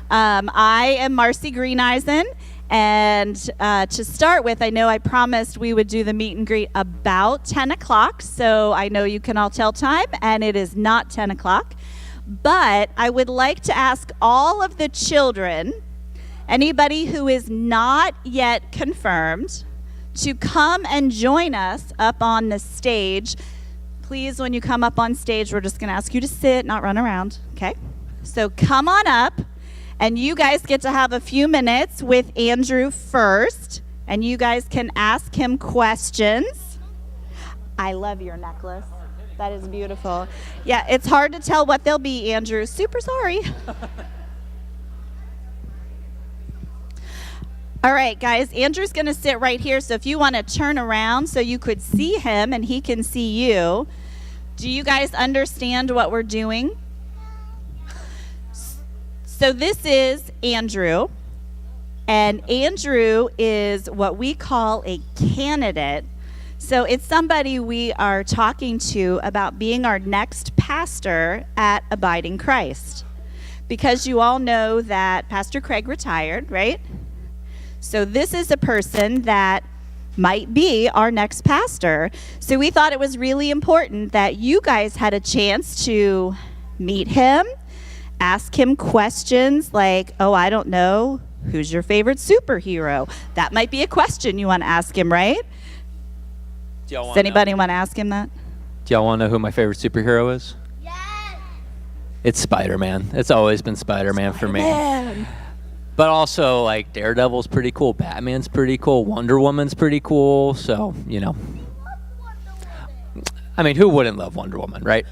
I am Marcy Greeneisen, and to start with, I know I promised we would do the meet and greet about 10 o'clock, so I know you can all tell time, and it is not 10 o'clock. But I would like to ask all of the children, anybody who is not yet confirmed, to come and join us up on the stage. Please, when you come up on stage, we're just going to ask you to sit, not run around, okay? So come on up, and you guys get to have a few minutes with Andrew first, and you guys can ask him questions. I love your necklace. That is beautiful. Yeah, it's hard to tell what they'll be, Andrew. Super sorry. All right, guys, Andrew's going to sit right here, so if you want to turn around so you could see him and he can see you. Do you guys understand what we're doing? So this is Andrew, and Andrew is what we call a candidate. So it's somebody we are talking to about being our next pastor at Abiding Christ. Because you all know that Pastor Craig retired, right? So this is a person that might be our next pastor. So we thought it was really important that you guys had a chance to meet him, ask him questions like, oh, I don't know, who's your favorite superhero? That might be a question you want to ask him, right? Does anybody want to ask him that? Do y'all want to know who my favorite superhero is? Yes! It's Spider-Man. It's always been Spider-Man for me. But also, like, Daredevil's pretty cool, Batman's pretty cool, Wonder Woman's pretty cool, so, you know. I mean, who wouldn't love Wonder Woman, right?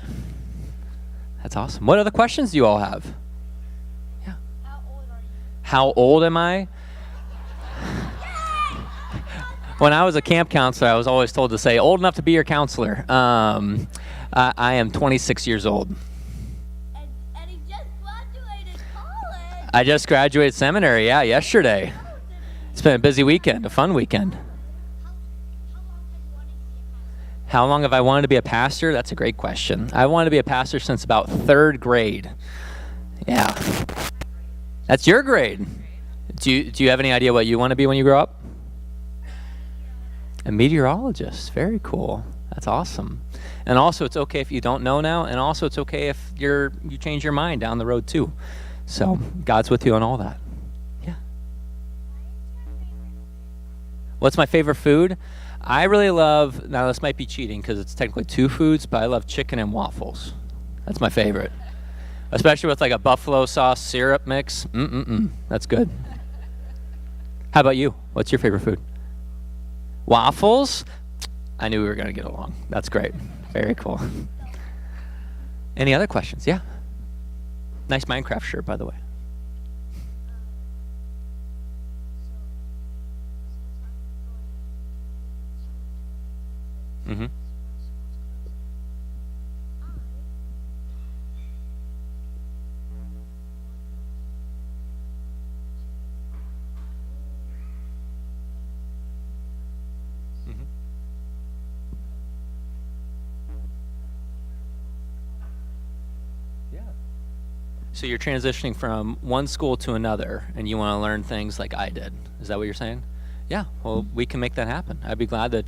That's awesome. What other questions do you all have? Yeah. How old are you? How old am I? When I was a camp counselor, I was always told to say, old enough to be your counselor. I am 26 years old. And he just graduated college. I just graduated seminary, yesterday. It's been a busy weekend, a fun weekend. How long have I wanted to be a pastor? That's a great question. I wanted to be a pastor since about 3rd grade. Yeah. That's your grade. Do you have any idea what you want to be when you grow up? A meteorologist. Very cool. That's awesome. And also, it's okay if you don't know now, and also it's okay if you change your mind down the road too. So God's with you on all that. Yeah. What's my favorite food? I really love, now this might be cheating because it's technically 2 foods, but I love chicken and waffles. That's my favorite. Especially with like a buffalo sauce syrup mix. That's good. How about you? What's your favorite food? Waffles? I knew we were going to get along. That's great. Very cool. Any other questions? Yeah. Nice Minecraft shirt, by the way. Mm-hmm. So you're transitioning from one school to another, and you want to learn things like I did. Is that what you're saying? Yeah, well, we can make that happen. I'd be glad to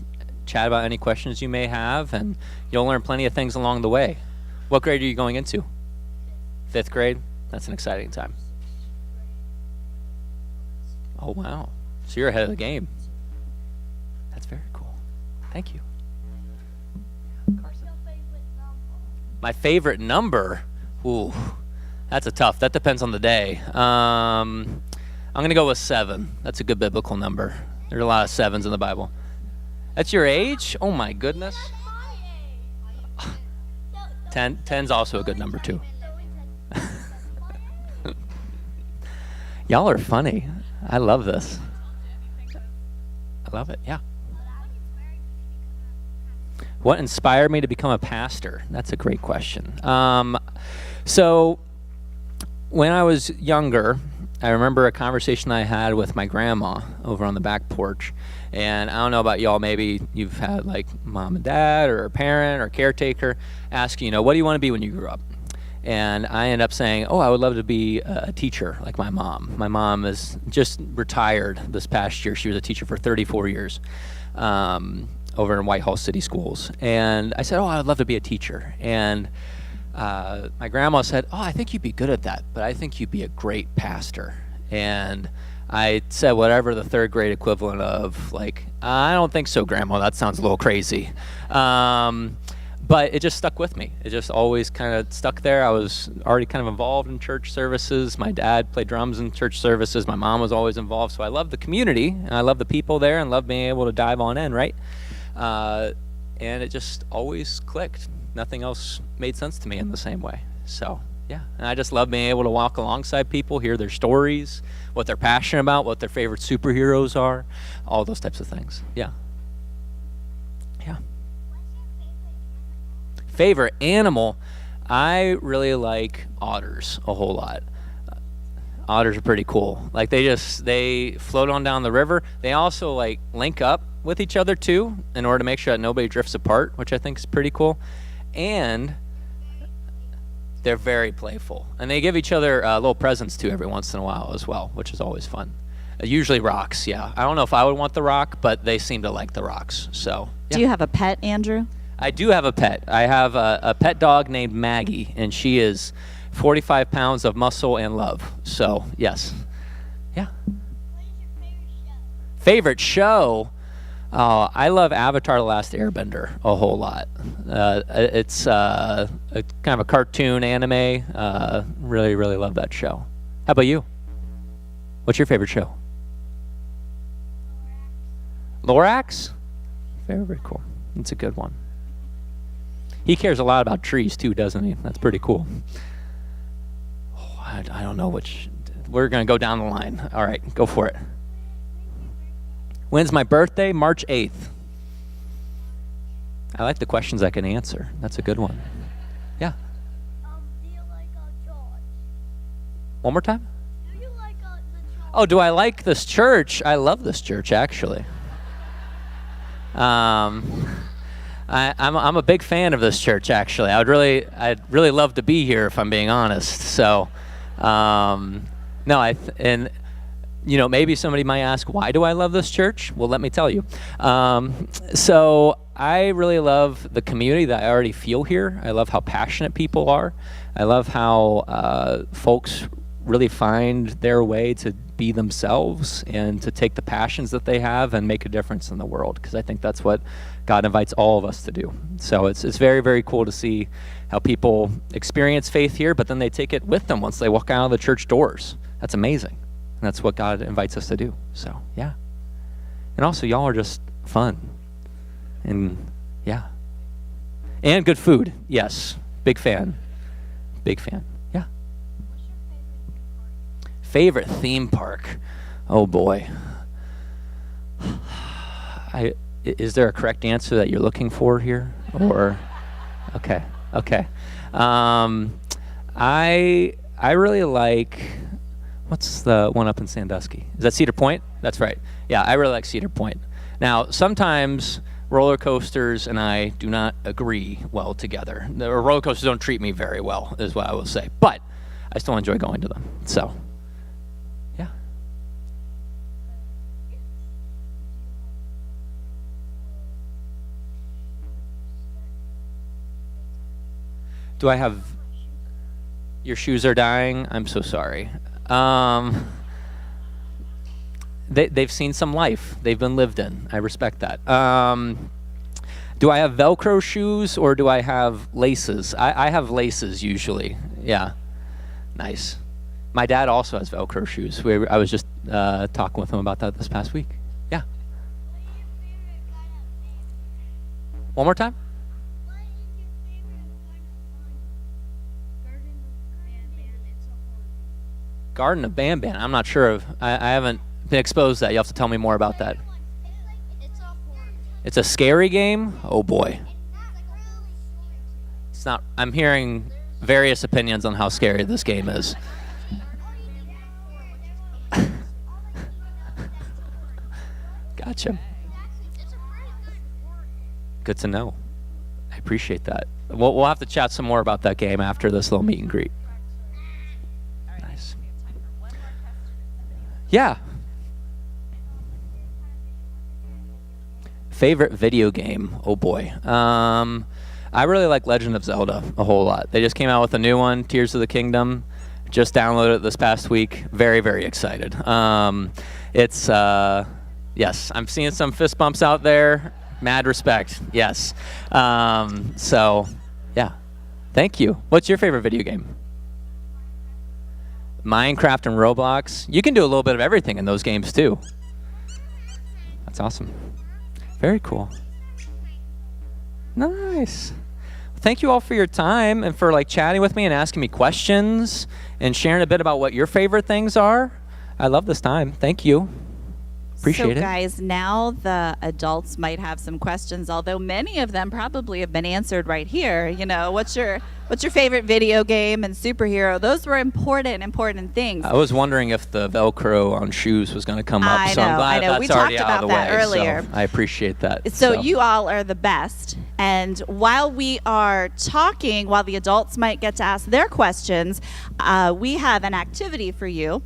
chat about any questions you may have, and you'll learn plenty of things along the way. What grade are you going into? 5th grade? That's an exciting time. Oh, wow. So you're ahead of the game. That's very cool. Thank you. Carson. My favorite number? Ooh. That's tough. That depends on the day. I'm going to go with 7. That's a good biblical number. There are a lot of 7s in the Bible. That's your age? Oh, my goodness. 10's also a good number, too. Y'all are funny. I love this. I love it, yeah. What inspired me to become a pastor? That's a great question. So when I was younger, I remember a conversation I had with my grandma over on the back porch. And I don't know about y'all, maybe you've had like mom and dad or a parent or caretaker ask you, what do you want to be when you grow up? And I ended up saying, oh, I would love to be a teacher like my mom. My mom is just retired this past year. She was a teacher for 34 years over in Whitehall City Schools. And I said, oh, I would love to be a teacher. And my grandma said, oh, I think you'd be good at that, but I think you'd be a great pastor. And I said whatever the third grade equivalent of, like, I don't think so, Grandma. That sounds a little crazy. But it just stuck with me. It just always kind of stuck there. I was already kind of involved in church services. My dad played drums in church services. My mom was always involved. So I love the community, and I love the people there, and love being able to dive on in, right? And it just always clicked. Nothing else made sense to me in the same way. So, yeah. And I just love being able to walk alongside people, hear their stories, what they're passionate about, what their favorite superheroes are, all those types of things. Yeah. Yeah. Favorite animal? I really like otters a whole lot. Otters are pretty cool. Like they float on down the river. They also like link up with each other too in order to make sure that nobody drifts apart, which I think is pretty cool. And they're very playful. And they give each other little presents too every once in a while as well, which is always fun. Usually rocks, yeah. I don't know if I would want the rock, but they seem to like the rocks. So. Yeah. Do you have a pet, Andrew? I do have a pet. I have a pet dog named Maggie, and she is 45 pounds of muscle and love. So, yes. Yeah. What is your favorite show? Favorite show? I love Avatar: The Last Airbender a whole lot. It's a kind of a cartoon anime. Really, really love that show. How about you? What's your favorite show? Lorax? Very, very cool. That's a good one. He cares a lot about trees too, doesn't he? That's pretty cool. Oh, I don't know which. We're going to go down the line. All right, go for it. When's my birthday? March 8th. I like the questions I can answer. That's a good one. Yeah. Do you like George? One more time? Do you like the church? Oh, do I like this church? I love this church, actually. I'm a big fan of this church, actually. I'd really love to be here if I'm being honest. So, maybe somebody might ask, why do I love this church? Well, let me tell you. So I really love the community that I already feel here. I love how passionate people are. I love how folks really find their way to be themselves and to take the passions that they have and make a difference in the world, because I think that's what God invites all of us to do. So it's very, very cool to see how people experience faith here, but then they take it with them once they walk out of the church doors. That's amazing. And that's what God invites us to do. So, yeah. And also, y'all are just fun. And, yeah. And good food. Yes. Big fan. Big fan. Yeah. What's your Favorite theme park? Oh, boy. Is there a correct answer that you're looking for here? Or, okay. I really like, what's the one up in Sandusky? Is that Cedar Point? That's right. Yeah, I really like Cedar Point. Now, sometimes roller coasters and I do not agree well together. The roller coasters don't treat me very well, is what I will say. But I still enjoy going to them. So, yeah. Do I have... Your shoes are dying? I'm so sorry. They've seen some life. They've been lived in. I respect that. Do I have Velcro shoes or do I have laces? I have laces usually. Yeah. Nice. My dad also has Velcro shoes. I was just talking with him about that this past week. Yeah. What is your favorite kind of band? One more time? What is your favorite kind of band? Garden of Bam Bam. I'm not sure of. I haven't been exposed to that. You have to tell me more about that. It's a horror. It's a scary game? Oh boy. It's really scary. It's not. I'm hearing various opinions on how scary this game is. Gotcha. It's a pretty good horror game. Good to know. appreciate that. We'll have to chat some more about that game after this little meet and greet. Nice. Yeah. Favorite video game? Oh boy. I really like Legend of Zelda a whole lot. They just came out with a new one, Tears of the Kingdom. Just downloaded it this past week. Very, very excited. It's yes, I'm seeing some fist bumps out there. Mad respect. Yes. So, yeah. Thank you. What's your favorite video game? Minecraft and Roblox. You can do a little bit of everything in those games too. That's awesome. Very cool. Nice. Thank you all for your time and for chatting with me and asking me questions and sharing a bit about what your favorite things are. I love this time. Thank you. Appreciate it. So guys, now the adults might have some questions, although many of them probably have been answered right here. What's your favorite video game and superhero? Those were important things. I was wondering if the Velcro on shoes was going to come up, so I'm glad that's we already talked out of about the that way. earlier. So I appreciate that. So you all are the best. And while we are talking, while the adults might get to ask their questions, we have an activity for you.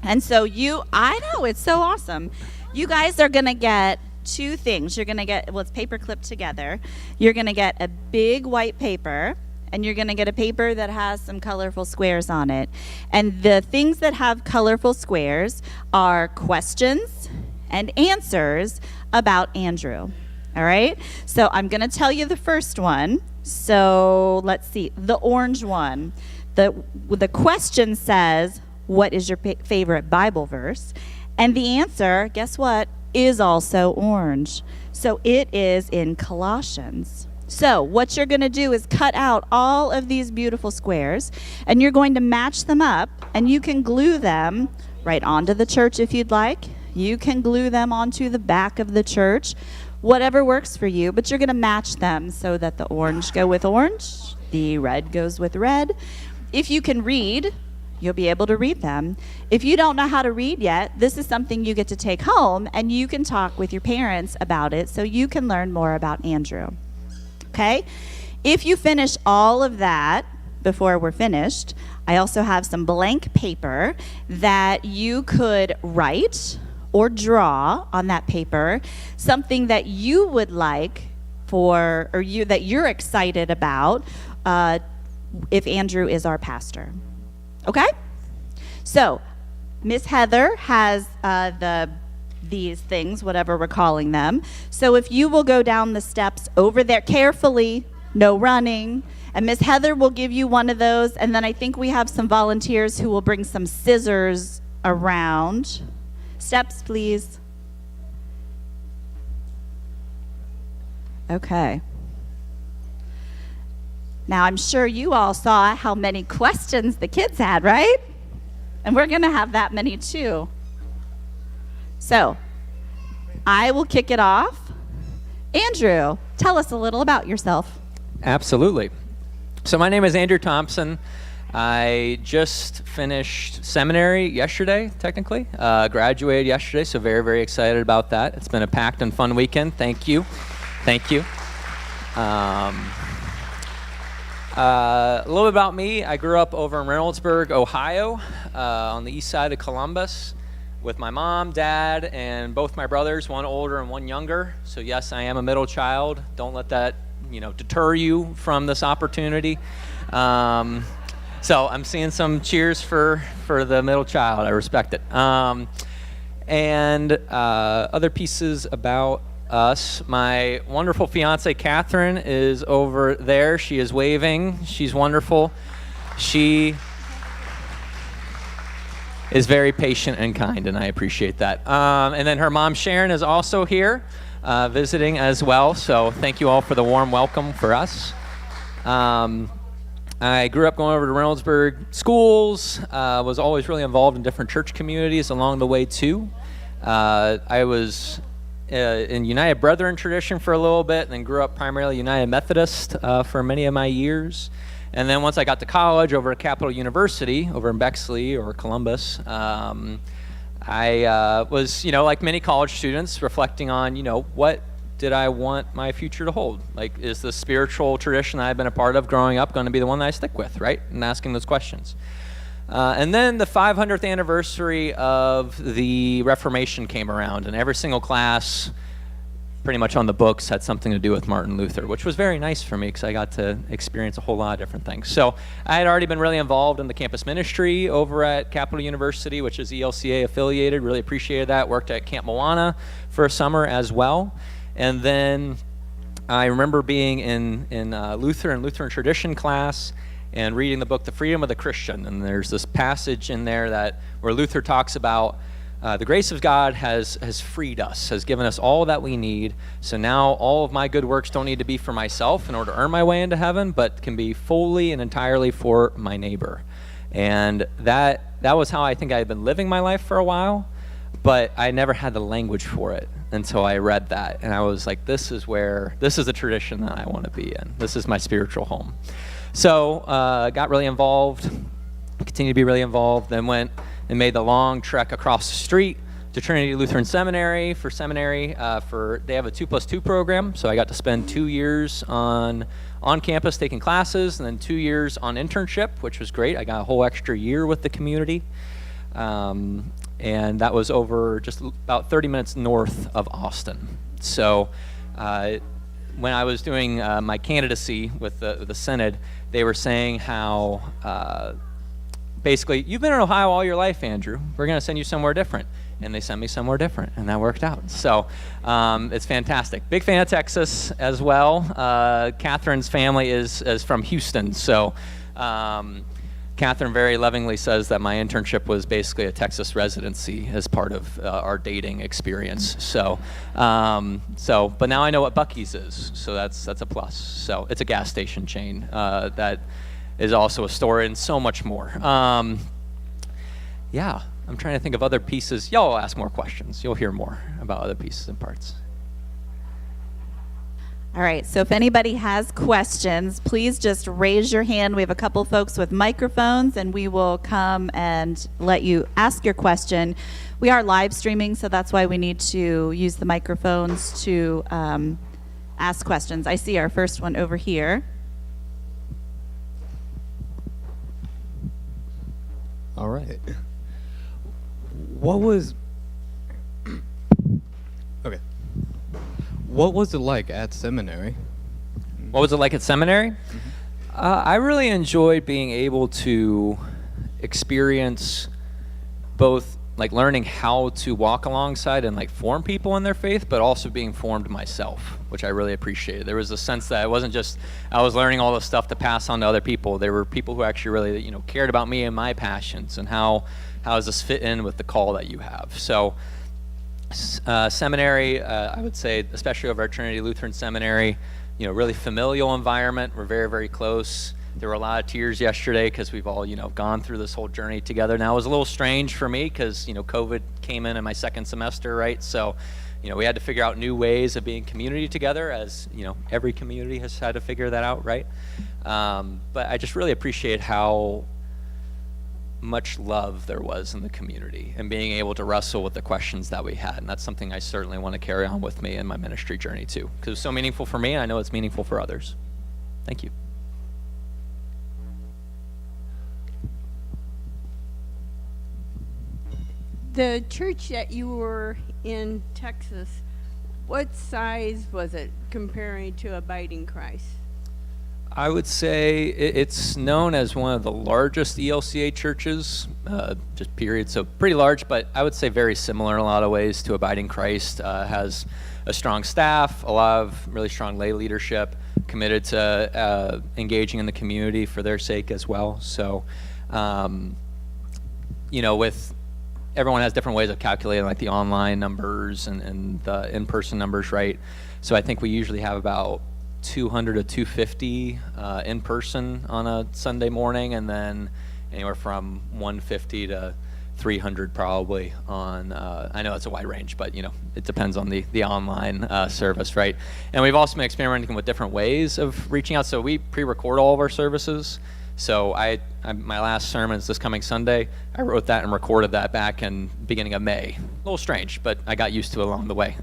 And so I know, it's so awesome. You guys are going to get two things. You're going to get, it's paper clipped together. You're going to get a big white paper, and you're going to get a paper that has some colorful squares on it. And the things that have colorful squares are questions and answers about Andrew. All right? So I'm going to tell you the first one. So let's see. The orange one. The question says, what is your favorite Bible verse? And the answer, guess what, is also orange. So it is in Colossians. So what you're going to do is cut out all of these beautiful squares, and you're going to match them up, and you can glue them right onto the church if you'd like. You can glue them onto the back of the church, whatever works for you, but you're going to match them so that the orange go with orange, the red goes with red. If you can read, you'll be able to read them. If you don't know how to read yet, this is something you get to take home, and you can talk with your parents about it so you can learn more about Andrew. Okay? If you finish all of that before we're finished, I also have some blank paper that you could write or draw on that paper something that you would like that you're excited about if Andrew is our pastor. Okay? So, Miss Heather has these things, whatever we're calling them. So if you will go down the steps over there carefully, no running, and Miss Heather will give you one of those, and then I think we have some volunteers who will bring some scissors around. Steps, please. Okay. Now, I'm sure you all saw how many questions the kids had, right? And we're going to have that many too. So, I will kick it off. Andrew, tell us a little about yourself. Absolutely. So my name is Andrew Thompson. I just finished seminary yesterday, technically. Graduated yesterday, so very, very excited about that. It's been a packed and fun weekend. Thank you. Thank you. A little bit about me. I grew up over in Reynoldsburg, Ohio, on the east side of Columbus, with my mom, dad, and both my brothers, one older and one younger. So yes, I am a middle child. Don't let that, deter you from this opportunity. So I'm seeing some cheers for the middle child. I respect it. And other pieces about us. My wonderful fiance, Catherine, is over there. She is waving. She's wonderful. She is very patient and kind, and I appreciate that. And then her mom, Sharon, is also here visiting as well. So thank you all for the warm welcome for us. I grew up going over to Reynoldsburg schools, was always really involved in different church communities along the way too. I was in United Brethren tradition for a little bit, and then grew up primarily United Methodist for many of my years. And then once I got to college over at Capital University over in Bexley or Columbus, I was, like many college students, reflecting on, what did I want my future to hold? Like, is the spiritual tradition that I've been a part of growing up going to be the one that I stick with, right? And asking those questions. And then the 500th anniversary of the Reformation came around, and every single class pretty much on the books had something to do with Martin Luther, which was very nice for me because I got to experience a whole lot of different things. So I had already been really involved in the campus ministry over at Capital University, which is ELCA affiliated. Really appreciated that. Worked at Camp Moana for a summer as well. And then I remember being in Lutheran tradition class and reading the book, The Freedom of the Christian. And there's this passage in there where Luther talks about the grace of God has freed us, has given us all that we need. So now all of my good works don't need to be for myself in order to earn my way into heaven, but can be fully and entirely for my neighbor. And that was how I think I had been living my life for a while, but I never had the language for it until I read that. And I was like, this is the tradition that I want to be in. This is my spiritual home. So got really involved, continued to be really involved, then went and made the long trek across the street to Trinity Lutheran Seminary. They have a 2+2 program, so I got to spend 2 years on campus taking classes, and then 2 years on internship, which was great. I got a whole extra year with the community, and that was over just about 30 minutes north of Austin. So when I was doing my candidacy with the Synod, they were saying how basically, you've been in Ohio all your life, Andrew. We're going to send you somewhere different. And they sent me somewhere different, and that worked out. So it's fantastic. Big fan of Texas as well. Catherine's family is from Houston. So Catherine very lovingly says that my internship was basically a Texas residency as part of our dating experience. So but now I know what Buc-ee's is. So that's a plus. So it's a gas station chain that is also a store and so much more. Yeah, I'm trying to think of other pieces. Y'all will ask more questions. You'll hear more about other pieces and parts. All right, so if anybody has questions, please just raise your hand. We have a couple folks with microphones, and we will come and let you ask your question. We are live streaming, so that's why we need to use the microphones to ask questions. I see our first one over here. All right. What was it like at seminary? What was it like at seminary? I really enjoyed being able to experience both like learning how to walk alongside and like form people in their faith, but also being formed myself, which I really appreciated. There was a sense that it wasn't just I was learning all this stuff to pass on to other people. There were people who actually really, cared about me and my passions and how does this fit in with the call that you have. So seminary, I would say, especially over at Trinity Lutheran Seminary, really familial environment. We're very, very close. There were a lot of tears yesterday because we've all, gone through this whole journey together. Now, it was a little strange for me because, COVID came in my second semester, right? So, we had to figure out new ways of being community together as, every community has had to figure that out, right? But I just really appreciate how much love there was in the community and being able to wrestle with the questions that we had. And that's something I certainly want to carry on with me in my ministry journey too, because it's so meaningful for me and I know it's meaningful for others. Thank you. The church that you were in Texas, what size was it comparing to Abiding Christ? I would say it's known as one of the largest ELCA churches, just period. So pretty large, but I would say very similar in a lot of ways to Abiding Christ. Has a strong staff, a lot of really strong lay leadership, committed to engaging in the community for their sake as well. So, with everyone has different ways of calculating like the online numbers and the in-person numbers, right? So I think we usually have about 200 to 250 in person on a Sunday morning, and then anywhere from 150 to 300 probably on, I know it's a wide range, but it depends on the online service, right? And we've also been experimenting with different ways of reaching out. So we pre-record all of our services. So my last sermon is this coming Sunday. I wrote that and recorded that back in beginning of May. little strange, but I got used to it along the way.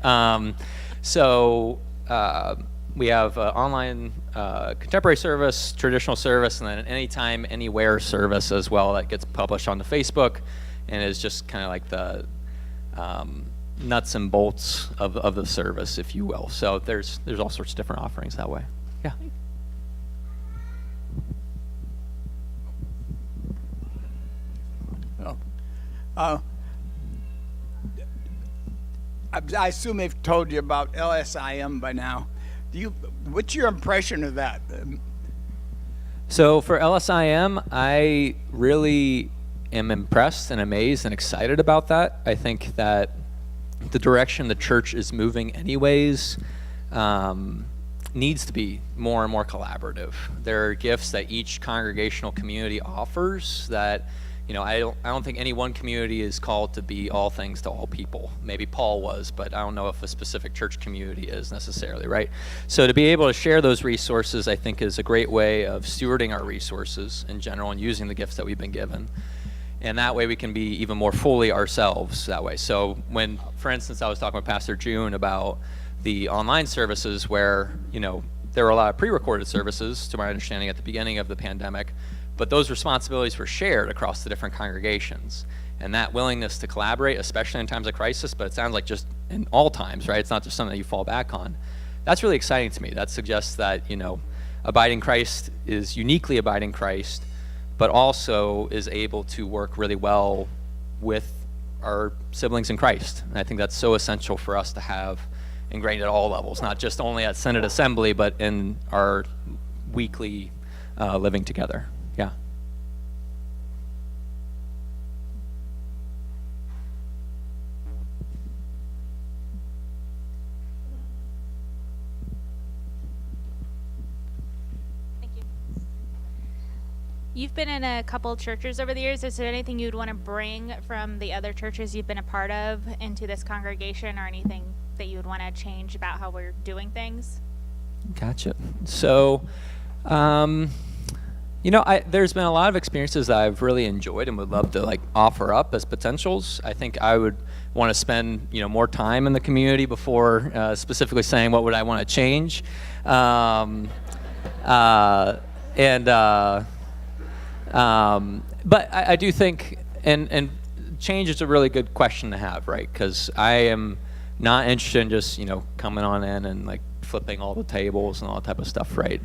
We have online contemporary service, traditional service, and then an anytime, anywhere service as well that gets published on the Facebook and is just kind of like the nuts and bolts of the service, if you will. So there's all sorts of different offerings that way. Yeah. I assume they've told you about LSIM by now. What's your impression of that? So for LSIM, I really am impressed and amazed and excited about that. I think that the direction the church is moving anyways needs to be more and more collaborative. There are gifts that each congregational community offers that, I don't think any one community is called to be all things to all people. Maybe Paul was, but I don't know if a specific church community is necessarily, right? So to be able to share those resources, I think, is a great way of stewarding our resources in general and using the gifts that we've been given. And that way we can be even more fully ourselves that way. So when, for instance, I was talking with Pastor June about the online services where, there were a lot of pre-recorded services, to my understanding, at the beginning of the pandemic, but those responsibilities were shared across the different congregations. And that willingness to collaborate, especially in times of crisis, but it sounds like just in all times, right? It's not just something that you fall back on. That's really exciting to me. That suggests that, abiding Christ is uniquely abiding Christ, but also is able to work really well with our siblings in Christ. And I think that's so essential for us to have ingrained at all levels, not just only at Synod Assembly, but in our weekly living together. Yeah. Thank you. You've been in a couple of churches over the years. Is there anything you'd want to bring from the other churches you've been a part of into this congregation, or anything that you would want to change about how we're doing things? Gotcha. So, there's been a lot of experiences that I've really enjoyed and would love to offer up as potentials. I think I would want to spend more time in the community before specifically saying what would I want to change. But I do think, and change is a really good question to have, right? Because I am not interested in just coming on in and flipping all the tables and all that type of stuff, right?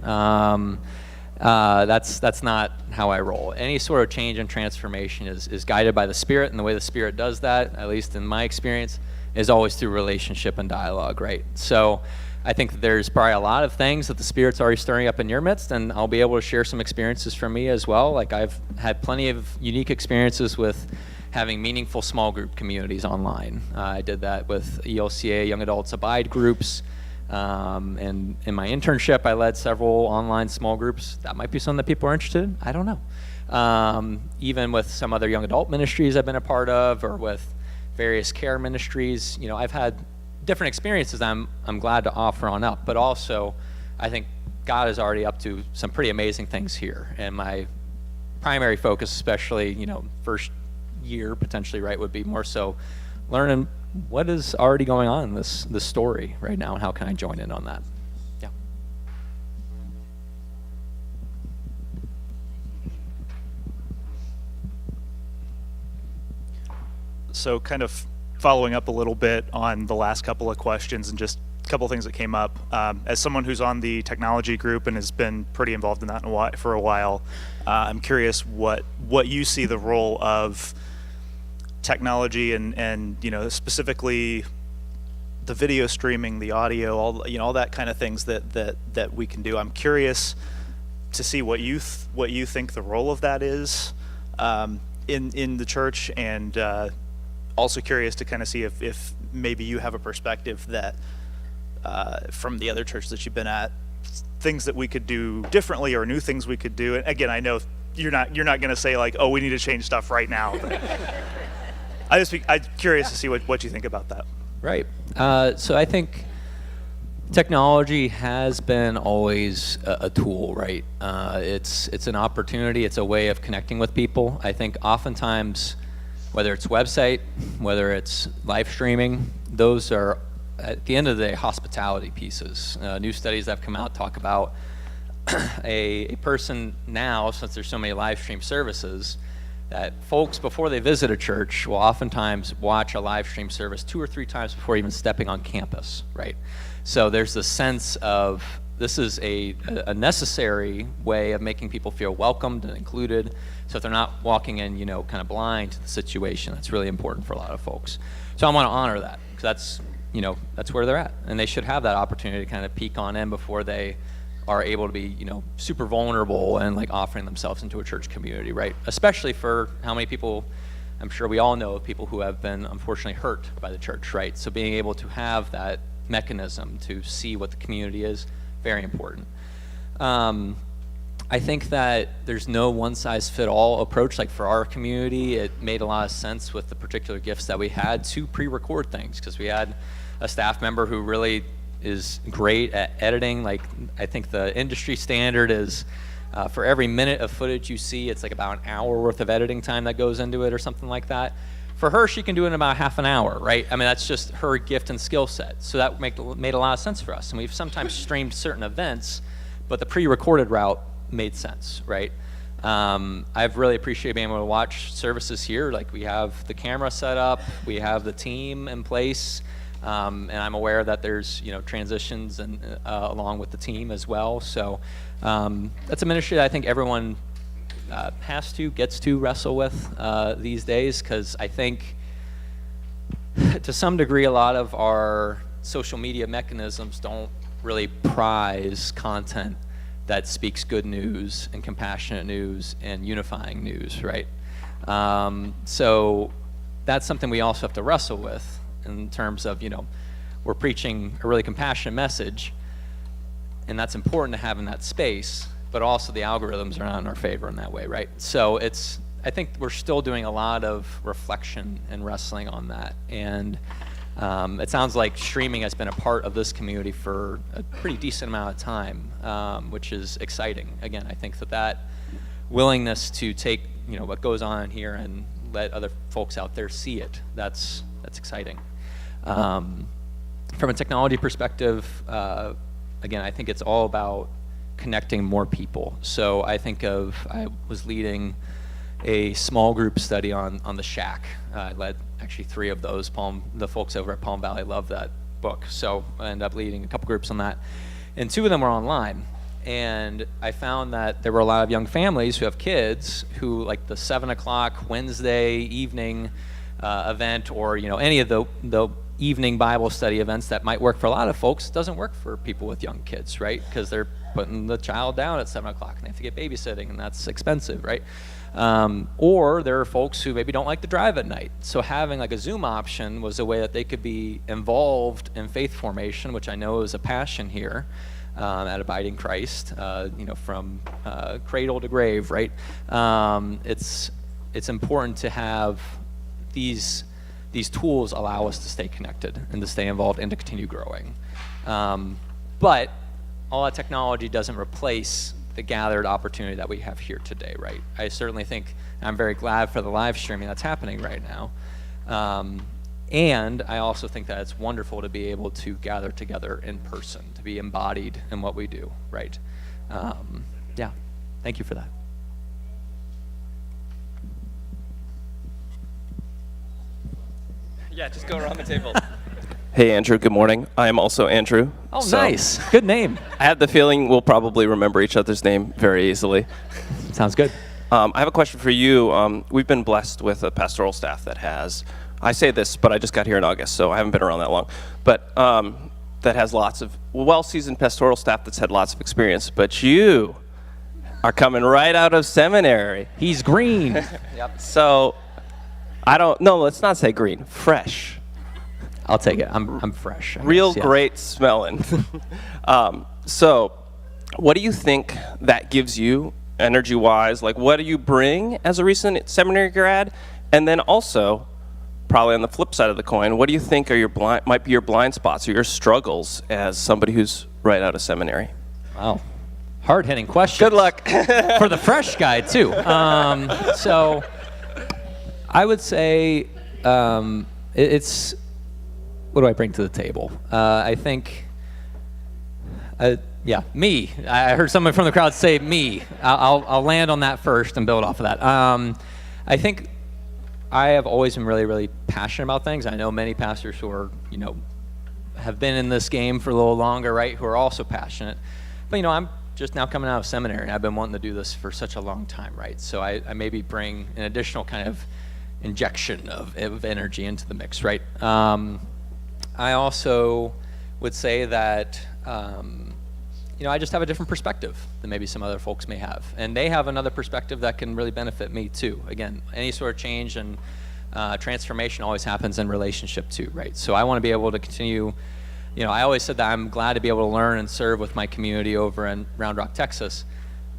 That's not how I roll. Any sort of change and transformation is guided by the Spirit, and the way the Spirit does that, at least in my experience, is always through relationship and dialogue, right? So I think that there's probably a lot of things that the Spirit's already stirring up in your midst, and I'll be able to share some experiences from me as well. I've had plenty of unique experiences with having meaningful small group communities online. I did that with ELCA Young Adults Abide groups. And in my internship, I led several online small groups. That might be something that people are interested in. I don't know. Even with some other young adult ministries I've been a part of, or with various care ministries, I've had different experiences I'm glad to offer on up. But also, I think God is already up to some pretty amazing things here. And my primary focus, especially, first year potentially, right, would be more so learning what is already going on in this story right now, and how can I join in on that? Yeah. So kind of following up a little bit on the last couple of questions and just a couple of things that came up. As someone who's on the technology group and has been pretty involved in that for a while, I'm curious what you see the role of technology and specifically the video streaming, the audio, all that kind of things that we can do. I'm curious to see what you think the role of that is in the church, and also curious to kind of see if maybe you have a perspective that from the other church that you've been at, things that we could do differently or new things we could do. And again, I know you're not going to say oh, we need to change stuff right now. But I'm curious to see what you think about that. Right. So I think technology has been always a tool, right? It's an opportunity. It's a way of connecting with people. I think oftentimes whether it's website, whether it's live streaming, those are, at the end of the day, hospitality pieces. New studies that have come out talk about a person now, since there's so many live stream services, that folks, before they visit a church, will oftentimes watch a live stream service 2 or 3 times before even stepping on campus, right? So there's the sense of this is a necessary way of making people feel welcomed and included, so if they're not walking in, kind of blind to the situation. That's really important for a lot of folks. So I want to honor that, because that's where they're at, and they should have that opportunity to kind of peek on in before they are able to be, super vulnerable and like offering themselves into a church community, right? Especially for how many people, I'm sure we all know of people who have been unfortunately hurt by the church, right? So being able to have that mechanism to see what the community is, very important. I think that there's no one-size-fit-all approach. Like for our community, it made a lot of sense with the particular gifts that we had to pre-record things, because we had a staff member who really is great at editing. Like I think the industry standard is for every minute of footage you see, it's like about an hour worth of editing time that goes into it or something like that. For her, she can do it in about half an hour, right? I mean, that's just her gift and skill set. So that made a lot of sense for us. And we've sometimes streamed certain events, but the pre-recorded route made sense, right? I've really appreciated being able to watch services here. Like we have the camera set up, we have the team in place, and I'm aware that there's transitions and along with the team as well. So that's a ministry that I think everyone gets to wrestle with these days, because I think to some degree a lot of our social media mechanisms don't really prize content that speaks good news and compassionate news and unifying news, right? So that's something we also have to wrestle with in terms of, we're preaching a really compassionate message, and that's important to have in that space, but also the algorithms are not in our favor in that way, right? So I think we're still doing a lot of reflection and wrestling on that. And it sounds like streaming has been a part of this community for a pretty decent amount of time, which is exciting. Again, I think that willingness to take what goes on here and let other folks out there see it, that's exciting. From a technology perspective, again, I think it's all about connecting more people. So I was leading a small group study on the Shack. I led actually 3 of those. The folks over at Palm Valley love that book, so I ended up leading a couple groups on that, and 2 of them were online. And I found that there were a lot of young families who have kids who, like the 7 o'clock Wednesday evening event, or any of the evening Bible study events that might work for a lot of folks, doesn't work for people with young kids, right? Because they're putting the child down at 7 o'clock and they have to get babysitting, and that's expensive, right? Or there are folks who maybe don't like to drive at night. So having like a Zoom option was a way that they could be involved in faith formation, which I know is a passion here at Abiding Christ, from cradle to grave, right? It's important to have these tools allow us to stay connected and to stay involved and to continue growing. But all that technology doesn't replace the gathered opportunity that we have here today, right? I certainly think I'm very glad for the live streaming that's happening right now. And I also think that it's wonderful to be able to gather together in person, to be embodied in what we do, right? Yeah, thank you for that. Yeah, just go around the table. Hey, Andrew, good morning. I am also Andrew. Oh, nice. Good name. I have the feeling we'll probably remember each other's name very easily. Sounds good. I have a question for you. We've been blessed with a pastoral staff that has, I say this, but I just got here in August, so I haven't been around that long, but that has lots of well-seasoned pastoral staff that's had lots of experience, but you are coming right out of seminary. He's green. Yep. So, let's not say green, fresh. I'll take it. I'm fresh. Real great smelling. So, what do you think that gives you, energy-wise? Like, what do you bring as a recent seminary grad? And then also, probably on the flip side of the coin, what do you think are might be your blind spots or your struggles as somebody who's right out of seminary? Wow, hard-hitting question. Good luck for the fresh guy too. So, I would say it's what do I bring to the table? I think, me. I heard someone from the crowd say me. I'll land on that first and build off of that. I think I have always been really, really passionate about things. I know many pastors who are, have been in this game for a little longer, right, who are also passionate. But, I'm just now coming out of seminary, and I've been wanting to do this for such a long time, right? So I maybe bring an additional kind of injection of energy into the mix, right? I also would say that, I just have a different perspective than maybe some other folks may have. And they have another perspective that can really benefit me too. Again, any sort of change and transformation always happens in relationship too, right? So I want to be able to continue, I always said that I'm glad to be able to learn and serve with my community over in Round Rock, Texas.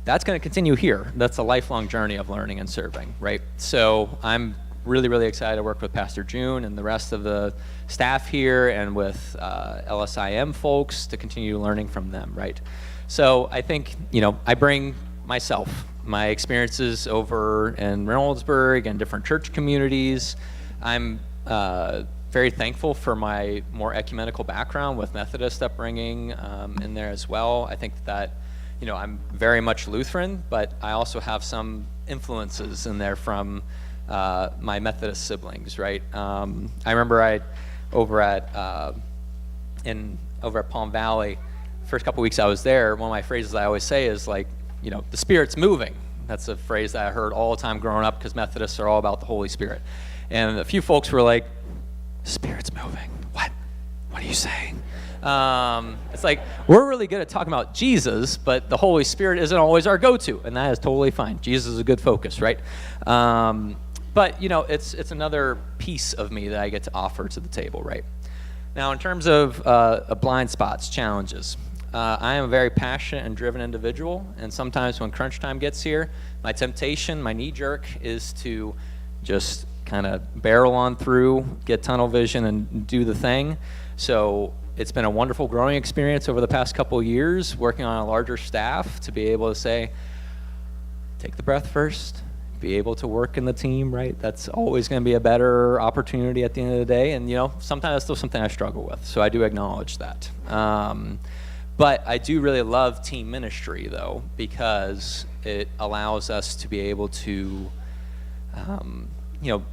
That's going to continue here. That's a lifelong journey of learning and serving, right? So I'm really, really excited to work with Pastor June and the rest of the staff here and with LSIM folks to continue learning from them, right? So I think, I bring myself, my experiences over in Reynoldsburg and different church communities. I'm very thankful for my more ecumenical background with Methodist upbringing in there as well. I think that, I'm very much Lutheran, but I also have some influences in there from my Methodist siblings, right? I remember over at Palm Valley, first couple weeks I was there, one of my phrases I always say is like, the Spirit's moving. That's a phrase that I heard all the time growing up because Methodists are all about the Holy Spirit. And a few folks were like, Spirit's moving. What? What are you saying? It's like, we're really good at talking about Jesus, but the Holy Spirit isn't always our go-to, and that is totally fine. Jesus is a good focus, right? But, it's another piece of me that I get to offer to the table, right? Now, in terms of blind spots, challenges, I am a very passionate and driven individual, and sometimes when crunch time gets here, my temptation, my knee jerk, is to just kind of barrel on through, get tunnel vision, and do the thing. So it's been a wonderful growing experience over the past couple of years, working on a larger staff to be able to say, take the breath first, be able to work in the team, right? That's always going to be a better opportunity at the end of the day. And, sometimes that's still something I struggle with. So I do acknowledge that. But I do really love team ministry, though, because it allows us to be able to,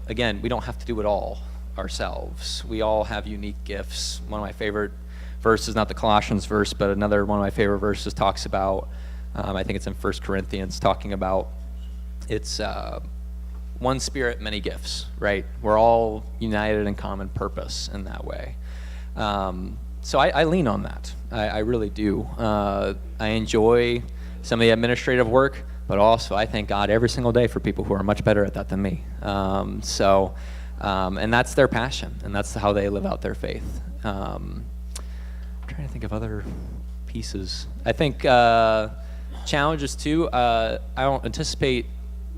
again, we don't have to do it all ourselves. We all have unique gifts. One of my favorite verses, not the Colossians verse, but another one of my favorite verses talks about, I think it's in 1 Corinthians, talking about it's one spirit, many gifts, right? We're all united in common purpose in that way. So I lean on that. I really do. I enjoy some of the administrative work, but also I thank God every single day for people who are much better at that than me. And that's their passion, and that's how they live out their faith. I'm trying to think of other pieces. I think challenges too. I don't anticipate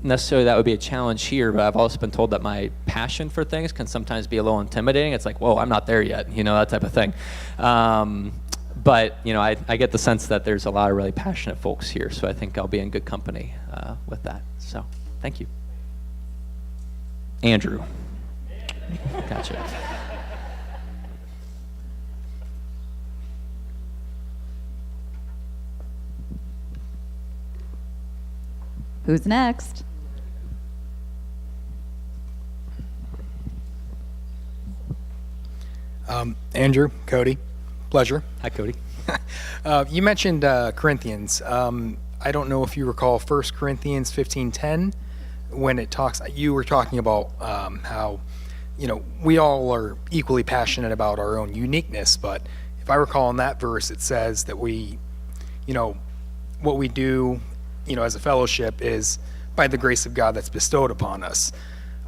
necessarily that would be a challenge here, but I've also been told that my passion for things can sometimes be a little intimidating. It's like, whoa, I'm not there yet, that type of thing. But, I get the sense that there's a lot of really passionate folks here, so I think I'll be in good company with that. So, thank you. Andrew. Gotcha. Who's next? Andrew, Cody, pleasure. Hi, Cody. You mentioned Corinthians. I don't know if you recall 1 Corinthians 15:10 when it talks. You were talking about how we all are equally passionate about our own uniqueness, but if I recall in that verse, it says that we, what we do, as a fellowship is by the grace of God that's bestowed upon us.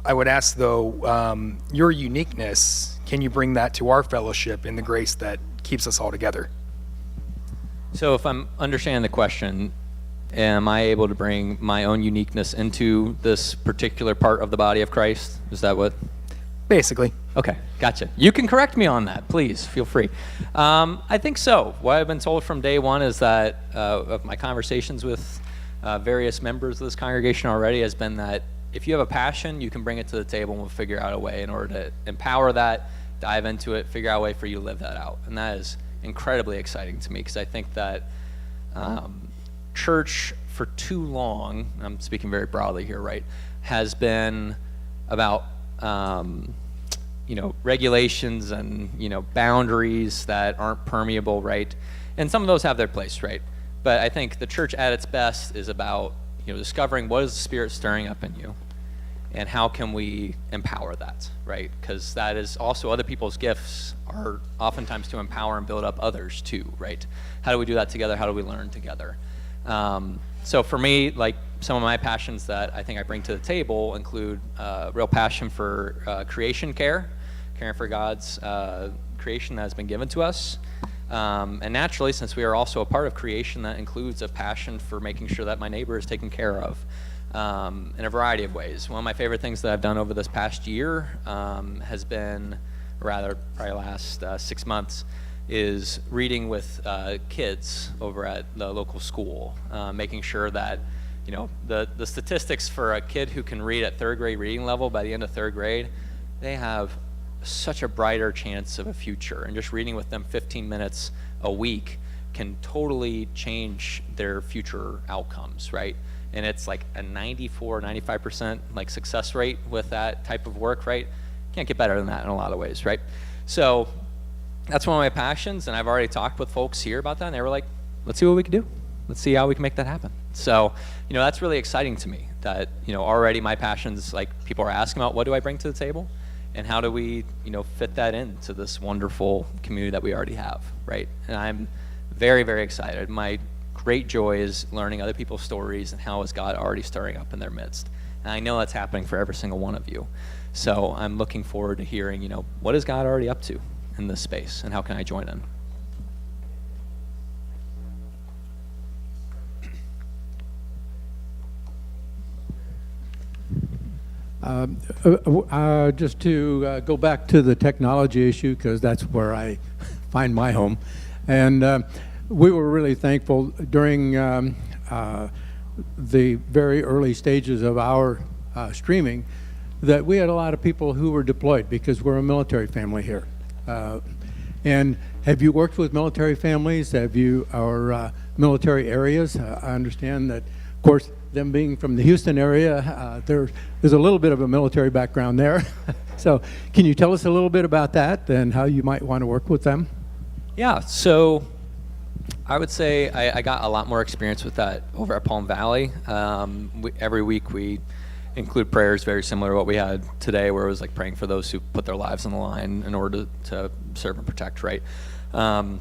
I would ask though, your uniqueness, can you bring that to our fellowship in the grace that keeps us all together? So if I'm understanding the question, am I able to bring my own uniqueness into this particular part of the body of Christ? Is that what? Basically. Okay, gotcha. You can correct me on that, please, feel free. I think so. What I've been told from day one is that of my conversations with various members of this congregation already has been that if you have a passion, you can bring it to the table and we'll figure out a way in order to empower that, dive into it, figure out a way for you to live that out. And that is incredibly exciting to me because I think that church for too long, I'm speaking very broadly here, right, has been about regulations and boundaries that aren't permeable, right? And some of those have their place, right? But I think the church at its best is about discovering what is the Spirit stirring up in you, and how can we empower that, right? Because that is also other people's gifts are oftentimes to empower and build up others too, right? How do we do that together? How do we learn together? So for me, like some of my passions that I think I bring to the table include real passion for creation care, caring for God's creation that has been given to us. And naturally, since we are also a part of creation, that includes a passion for making sure that my neighbor is taken care of in a variety of ways. One of my favorite things that I've done over this past year has been, rather probably last 6 months, is reading with kids over at the local school, making sure that the statistics for a kid who can read at third grade reading level by the end of third grade, they have such a brighter chance of a future. And just reading with them 15 minutes a week can totally change their future outcomes, right? And it's like a 95% like success rate with that type of work, right? Can't get better than that in a lot of ways, right? So that's one of my passions, and I've already talked with folks here about that, and they were like, let's see what we can do. Let's see how we can make that happen. So, that's really exciting to me that, already my passions, like people are asking about what do I bring to the table and how do we, fit that into this wonderful community that we already have, right? And I'm very, very excited. My great joy is learning other people's stories and how is God already stirring up in their midst. And I know that's happening for every single one of you. So I'm looking forward to hearing, what is God already up to in this space and how can I join in? Just to go back to the technology issue, because that's where I find my home. And we were really thankful during the very early stages of our streaming that we had a lot of people who were deployed because we're a military family here. And have you worked with military families? Have you, or military areas? I understand that, of course, them being from the Houston area, there's a little bit of a military background there. So can you tell us a little bit about that and how you might want to work with them? Yeah, so I would say I got a lot more experience with that over at Palm Valley. Every week we include prayers very similar to what we had today, where it was like praying for those who put their lives on the line in order to serve and protect, right? And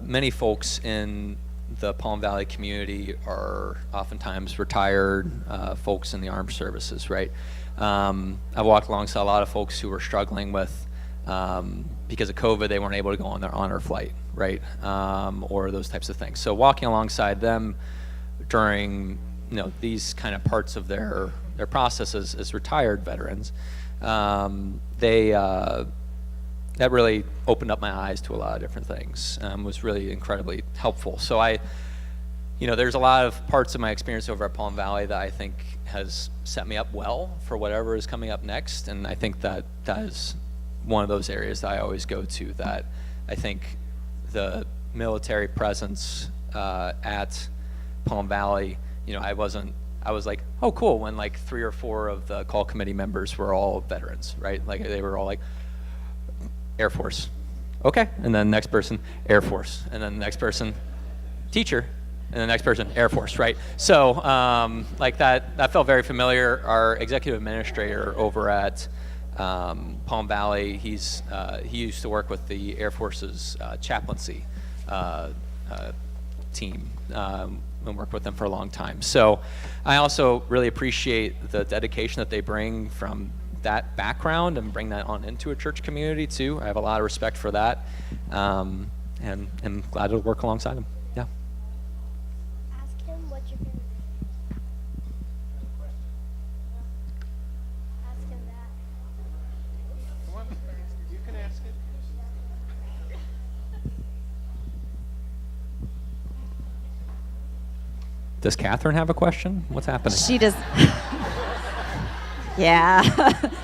many folks in the Palm Valley community are oftentimes retired folks in the armed services, right? I've walked alongside a lot of folks who were struggling with, because of COVID, they weren't able to go on their honor flight, right? Or those types of things. So walking alongside them during these kind of parts of their processes as retired veterans, that really opened up my eyes to a lot of different things. Was really incredibly helpful. So there's a lot of parts of my experience over at Palm Valley that I think has set me up well for whatever is coming up next. And I think that is one of those areas that I always go to, that I think the military presence at Palm Valley, I was like, oh, cool, when like 3 or 4 of the call committee members were all veterans, right? Like they were all like, Air Force, okay, and then the next person, Air Force, and then the next person, teacher, and the next person, Air Force, right? So like that felt very familiar. Our executive administrator over at Palm Valley, he used to work with the Air Force's chaplaincy team and worked with them for a long time. So I also really appreciate the dedication that they bring from that background and bring that on into a church community too. I have a lot of respect for that, and I'm glad to work alongside them. Yeah. Ask him what you're gonna do. Ask him that. You can ask it. Does Catherine have a question? What's happening? She does. Yeah,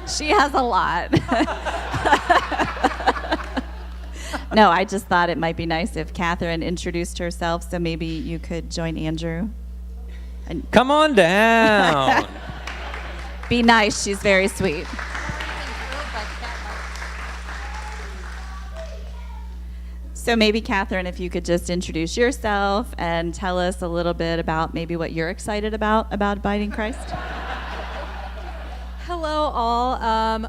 she has a lot. No, I just thought it might be nice if Catherine introduced herself, so maybe you could join Andrew. And Come on down. be nice, she's very sweet. So maybe Catherine, if you could just introduce yourself and tell us a little bit about maybe what you're excited about abiding Christ. Hello, all.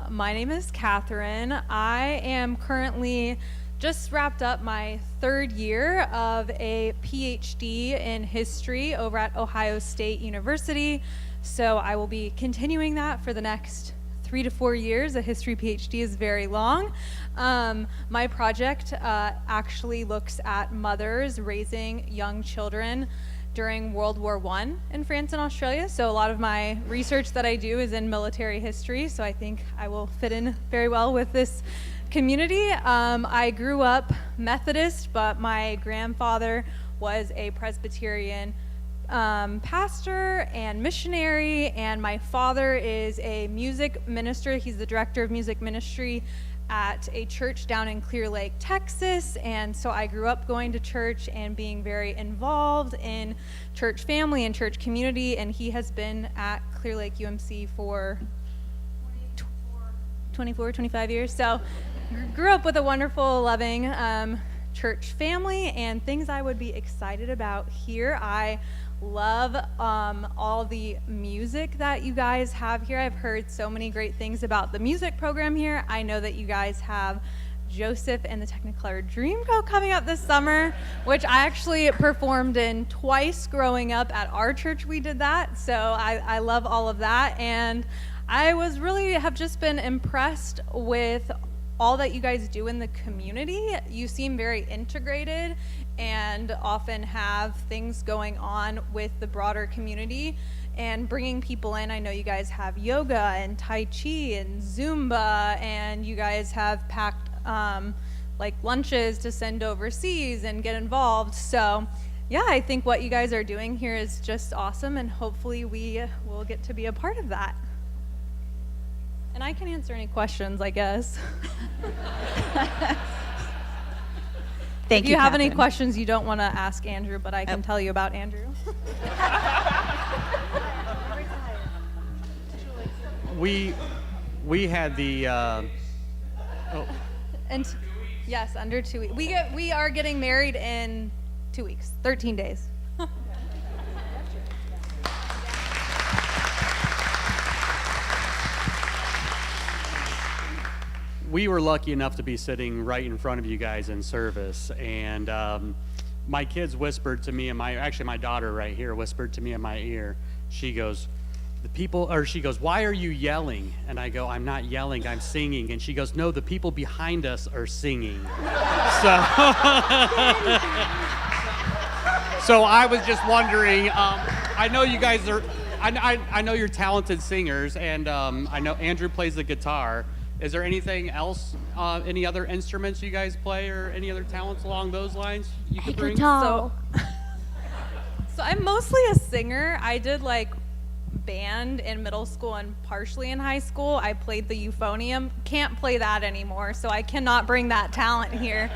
My name is Catherine. I am currently just wrapped up my third year of a PhD in history over at Ohio State University. So I will be continuing that for the next 3 to 4 years. A history PhD is very long. My project actually looks at mothers raising young children during World War I in France and Australia. So a lot of my research that I do is in military history, so I think I will fit in very well with this community. I grew up Methodist, but my grandfather was a Presbyterian pastor and missionary, and my father is a music minister. He's the director of music ministry at a church down in Clear Lake, Texas, and so I grew up going to church and being very involved in church family and church community, and he has been at Clear Lake UMC for 25 years. So grew up with a wonderful, loving church family, and things I would be excited about here. I love all the music that you guys have here. I've heard so many great things about the music program here. I know that you guys have Joseph and the Technicolor Dreamcoat coming up this summer, which I actually performed in twice growing up. At our church we did that, so I love all of that, and I have just been impressed with all that you guys do in the community. You seem very integrated and often have things going on with the broader community and bringing people in. I know you guys have yoga and Tai Chi and Zumba, and you guys have packed like lunches to send overseas and get involved. So yeah, I think what you guys are doing here is just awesome, and hopefully we will get to be a part of that. And I can answer any questions, I guess. Thank If you, you have any Catherine. questions you don't want to ask Andrew, but I can tell you about Andrew. We had the And yes, under 2 weeks. We are getting married in 2 weeks, 13 days. we were lucky enough to be sitting right in front of you guys in service, and my kids whispered to me, and my daughter right here whispered to me in my ear. She goes, she goes, "Why are you yelling?" And I go, "I'm not yelling, I'm singing." And she goes, "No, the people behind us are singing." So I was just wondering, I know you guys are, I know you're talented singers, and I know Andrew plays the guitar. Is there anything else, any other instruments you guys play, or any other talents along those lines you could bring? So I'm mostly a singer. I did like band in middle school and partially in high school. I played the euphonium. Can't play that anymore, so I cannot bring that talent here.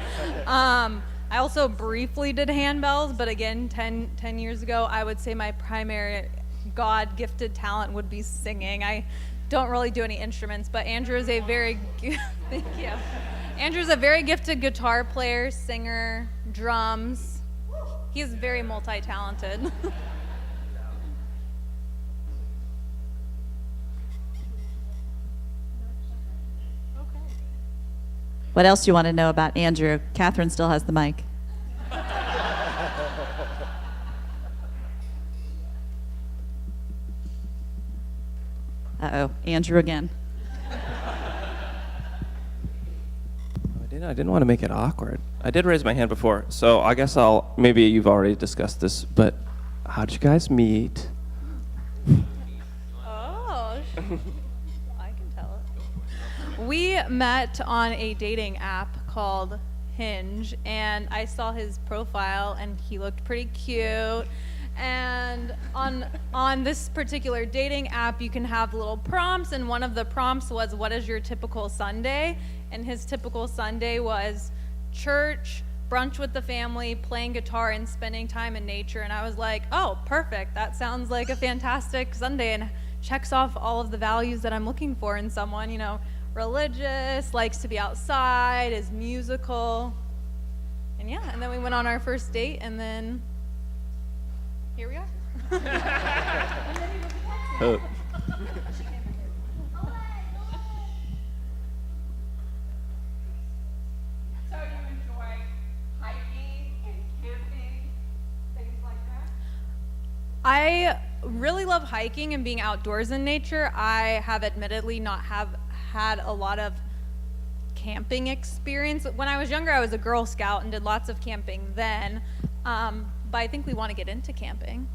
I also briefly did handbells, but again, 10 years ago, I would say my primary God-gifted talent would be singing. I don't really do any instruments, but Andrew is a very thank you. Andrew's a very gifted guitar player, singer, drums. He's very multi-talented. What else do you want to know about Andrew? Catherine still has the mic. Uh-oh, Andrew again. I didn't want to make it awkward. I did raise my hand before, so I guess maybe you've already discussed this, but how did you guys meet? Oh, I can tell it. We met on a dating app called Hinge, and I saw his profile, and he looked pretty cute. And on this particular dating app, you can have little prompts, and one of the prompts was, what is your typical Sunday? And his typical Sunday was church, brunch with the family, playing guitar, and spending time in nature. And I was like, oh, perfect. That sounds like a fantastic Sunday and checks off all of the values that I'm looking for in someone, you know, religious, likes to be outside, is musical. And yeah, and then we went on our first date, and then here we are. Oh. So you enjoy hiking and camping, things like that? I really love hiking and being outdoors in nature. I have admittedly not have had a lot of camping experience. When I was younger, I was a Girl Scout and did lots of camping then. But I think we want to get into camping.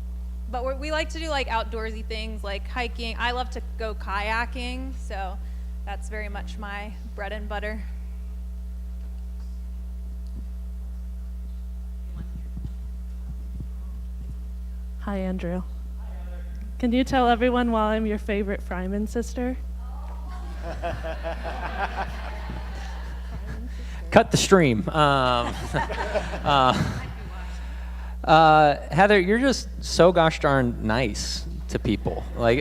But we like to do like outdoorsy things like hiking. I love to go kayaking, so that's very much my bread and butter. Hi, Andrew. Can you tell everyone why I'm your favorite Fryman sister? Cut the stream. Heather, you're just so gosh darn nice to people. Like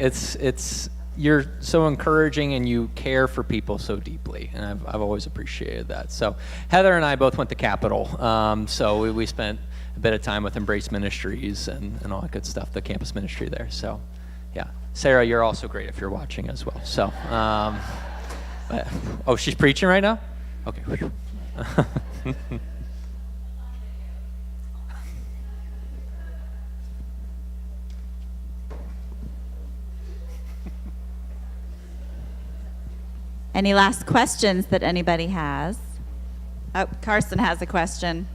you're so encouraging and you care for people so deeply, and I've always appreciated that. So Heather and I both went to Capitol, so we spent a bit of time with Embrace Ministries and all that good stuff, the campus ministry there. So yeah, Sarah, you're also great if you're watching as well. So oh, she's preaching right now? Okay. Any last questions that anybody has? Oh, Carson has a question.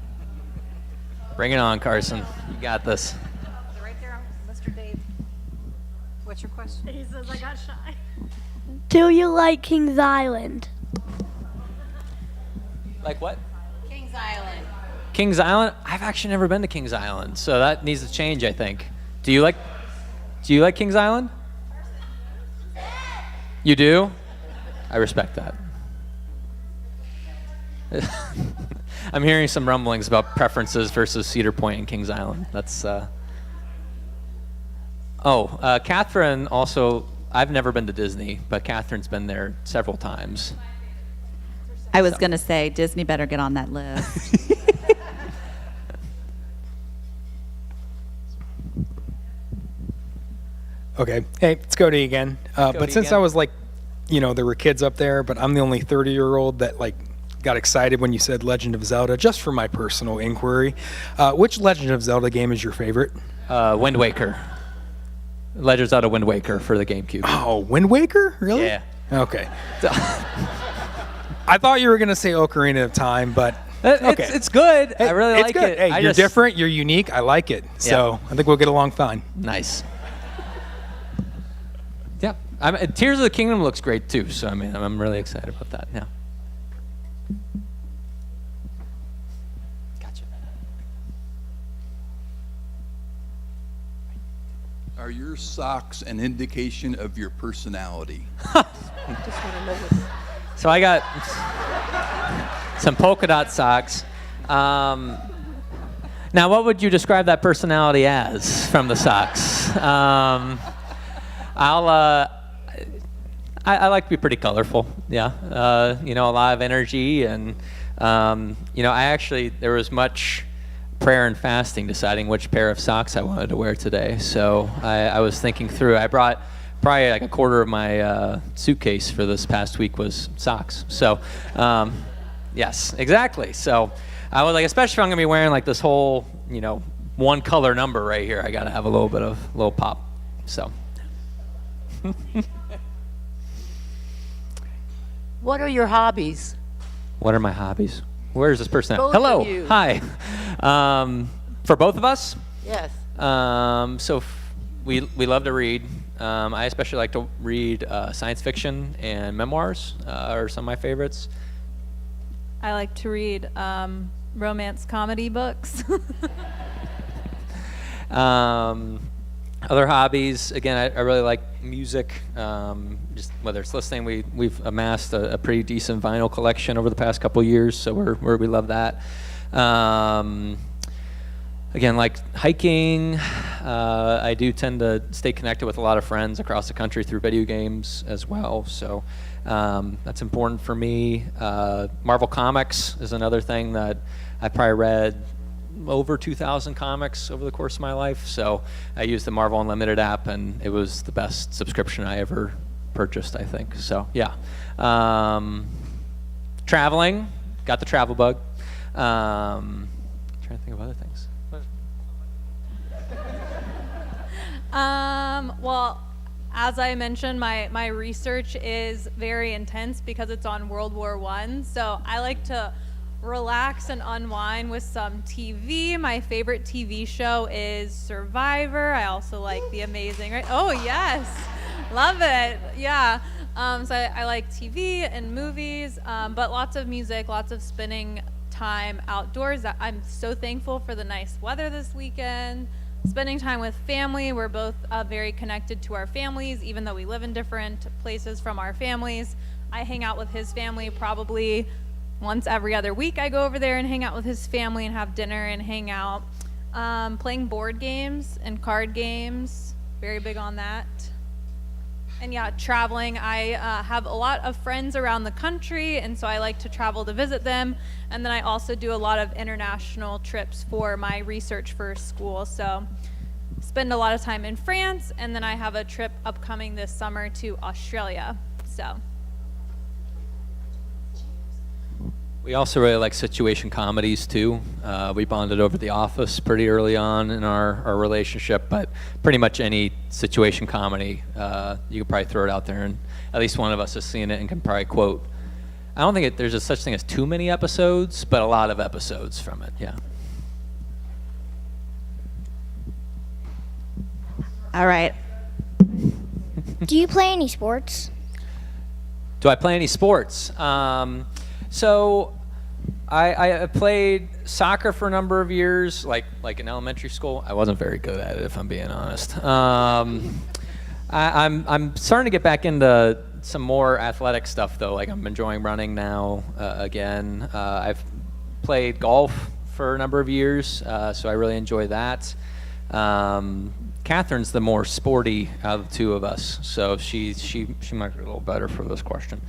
Bring it on, Carson. You got this. Right there, Mr. Dave. What's your question? He says I got shy. Do you like Kings Island? Like what? Kings Island. Kings Island? I've actually never been to Kings Island, so that needs to change, I think. Do you like Kings Island? You do? I respect that. I'm hearing some rumblings about preferences versus Cedar Point and Kings Island. That's Catherine also, I've never been to Disney, but Catherine's been there several times. I was going to say, Disney better get on that list. Okay. Hey, it's Cody again. But since I was like, there were kids up there, but I'm the only 30-year-old that got excited when you said Legend of Zelda. Just for my personal inquiry, which Legend of Zelda game is your favorite? Wind Waker. Legend of Zelda Wind Waker for the GameCube. Oh, Wind Waker? Really? Yeah. Okay. I thought you were gonna say Ocarina of Time, but okay. It's good. Hey, I really like good. it. Hey, you're different. You're unique. I like it. So I think we'll get along fine. Nice. Yeah. Tears of the Kingdom looks great too. So I'm really excited about that. Yeah. Gotcha. Are your socks an indication of your personality? So I got some polka dot socks. Now, what would you describe that personality as from the socks? I like to be pretty colorful. Yeah, a lot of energy, and there was much prayer and fasting deciding which pair of socks I wanted to wear today. So I was thinking through. I brought probably like a quarter of my suitcase for this past week was socks. So, yes, exactly. So I was like, especially if I'm gonna be wearing like this whole, one color number right here, I gotta have a little pop. So. What are your hobbies? What are my hobbies? Where is this person at? Both Hello. of you. Hi. For both of us? Yes. We love to read. I especially like to read science fiction and memoirs are some of my favorites. I like to read romance comedy books. Other hobbies, again, I really like music. Just whether it's listening, we've amassed a pretty decent vinyl collection over the past couple years, so we love that. Again, like hiking. I do tend to stay connected with a lot of friends across the country through video games as well, so that's important for me. Marvel Comics is another thing that I probably read over 2,000 comics over the course of my life, so I used the Marvel Unlimited app, and it was the best subscription I ever purchased, I think. So yeah. Traveling, got the travel bug. Trying to think of other things. Well, as I mentioned, my research is very intense because it's on World War I, so I like to relax and unwind with some TV. My favorite TV show is Survivor. I also like The Amazing, right? Oh, yes. Love it. Yeah. So I like TV and movies, but lots of music, lots of spending time outdoors. I'm so thankful for the nice weather this weekend. Spending time with family. We're both very connected to our families, even though we live in different places from our families. I hang out with his family probably once every other week. I go over there and hang out with his family and have dinner and hang out. Playing board games and card games, very big on that. And yeah, traveling. I have a lot of friends around the country, and so I like to travel to visit them. And then I also do a lot of international trips for my research for school. So spend a lot of time in France, and then I have a trip upcoming this summer to Australia. So. We also really like situation comedies too. We bonded over The Office pretty early on in our relationship, but pretty much any situation comedy, you could probably throw it out there, and at least one of us has seen it and can probably quote. I don't think there's a such thing as too many episodes, but a lot of episodes from it, yeah. All right. Do you play any sports? Do I play any sports? So I played soccer for a number of years, like in elementary school. I wasn't very good at it, if I'm being honest. I'm starting to get back into some more athletic stuff, though. Like I'm enjoying running now again. I've played golf for a number of years, so I really enjoy that. Catherine's the more sporty out of the two of us, so she might be a little better for this question.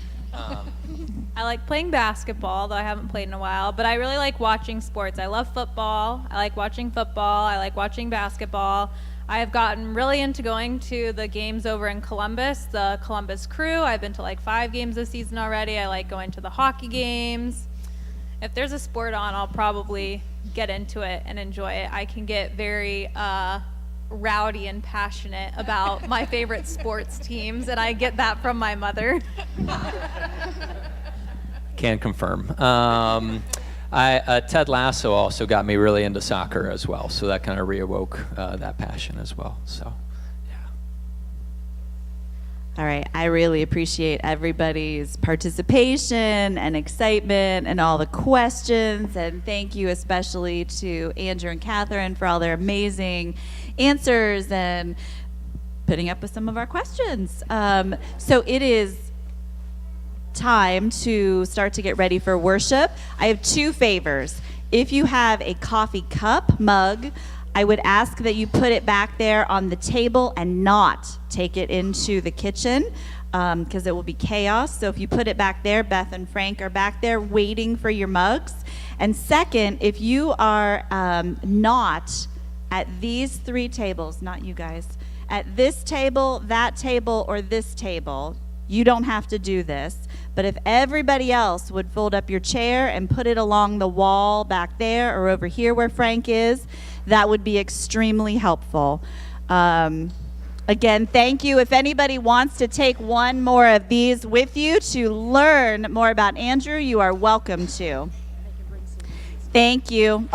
I like playing basketball, though I haven't played in a while, but I really like watching sports. I love football. I like watching football. I like watching basketball. I have gotten really into going to the games over in Columbus, the Columbus Crew. I've been to like 5 games this season already. I like going to the hockey games. If there's a sport on, I'll probably get into it and enjoy it. I can get very rowdy and passionate about my favorite sports teams, and I get that from my mother. Can confirm. Ted Lasso also got me really into soccer as well, so that kind of reawoke that passion as well. So, yeah. All right, I really appreciate everybody's participation and excitement and all the questions, and thank you especially to Andrew and Catherine for all their amazing answers and putting up with some of our questions. So it is time to start to get ready for worship. I have 2 favors. If you have a coffee cup, mug, I would ask that you put it back there on the table and not take it into the kitchen, because it will be chaos. So if you put it back there, Beth and Frank are back there waiting for your mugs. And second, if you are not at these 3 tables, not you guys, at this table, that table, or this table, you don't have to do this. But if everybody else would fold up your chair and put it along the wall back there or over here where Frank is, that would be extremely helpful. Again, thank you. If anybody wants to take one more of these with you to learn more about Andrew, you are welcome to. Thank you.